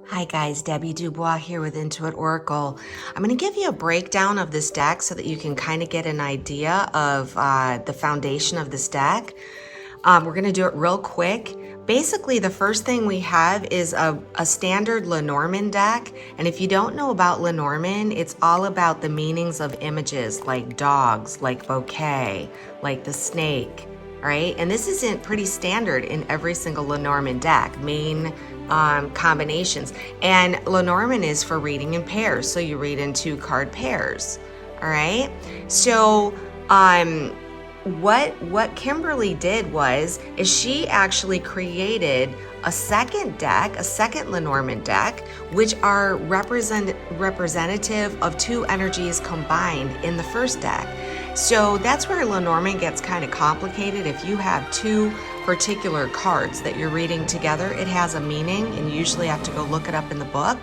Hi guys, Debbie Dubois here with iN2IT Oracle. I'm going to give you a breakdown of this deck so that you can kind of get an idea of the foundation of this deck. We're going to do it real quick. Basically, the first thing we have is a standard Lenormand deck. And if you don't know about Lenormand, it's all about the meanings of images like dogs, like bouquet, like the snake, right? And this isn't pretty standard in every single Lenormand deck. Main combinations. And Lenormand is for reading in pairs, so you read in 2-card pairs. All right. So what Kimberly did is she actually created a second deck, a second Lenormand deck, which are representative of 2 energies combined in the first deck. So that's where Lenormand gets kind of complicated. If you have 2 particular cards that you're reading together, it has a meaning, and you usually have to go look it up in the book.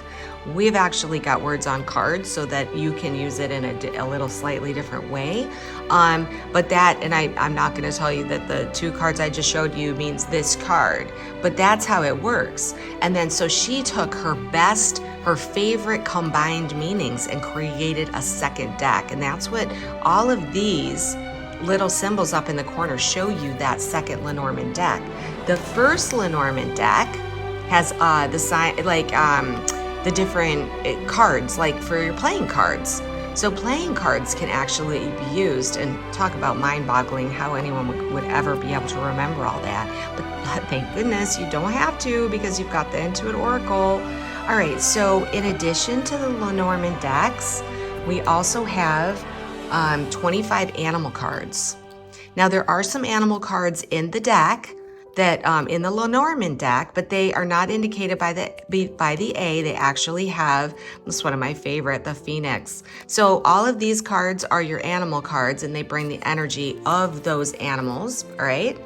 We've actually got words on cards so that you can use it in a little slightly different way. But that, and I'm not going to tell you that the 2 cards I just showed you means this card, but that's how it works. And then so she took her favorite combined meanings and created a second deck. And that's what all of these little symbols up in the corner show you, that second Lenormand deck. The first Lenormand deck has the sign, like the different cards, like for your playing cards. So playing cards can actually be used, and talk about mind-boggling how anyone would ever be able to remember all that. But thank goodness you don't have to, because you've got the iN2IT Oracle. All right, so in addition to the Lenormand decks, we also have 25 animal cards. Now there are some animal cards in the deck that in the Lenormand deck, but they are not indicated by the A. They actually have, this is one of my favorite, the Phoenix. So all of these cards are your animal cards, and they bring the energy of those animals. All right.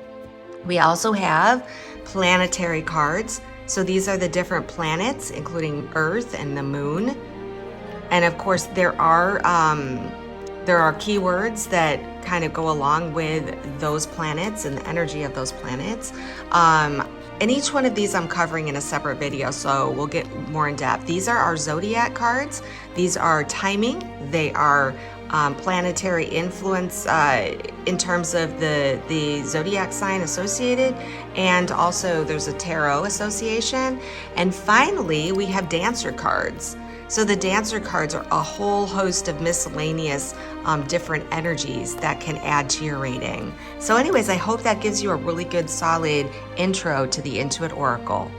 We also have planetary cards. So these are the different planets, including Earth and the Moon. And of course, there are keywords that kind of go along with those planets and the energy of those planets. And each one of these I'm covering in a separate video, so we'll get more in depth. These are our zodiac cards. These are timing. They are planetary influence in terms of the zodiac sign associated, and also there's a tarot association. And finally, we have dancer cards. So the dancer cards are a whole host of miscellaneous different energies that can add to your rating. So anyways, I hope that gives you a really good solid intro to the iN2IT Oracle.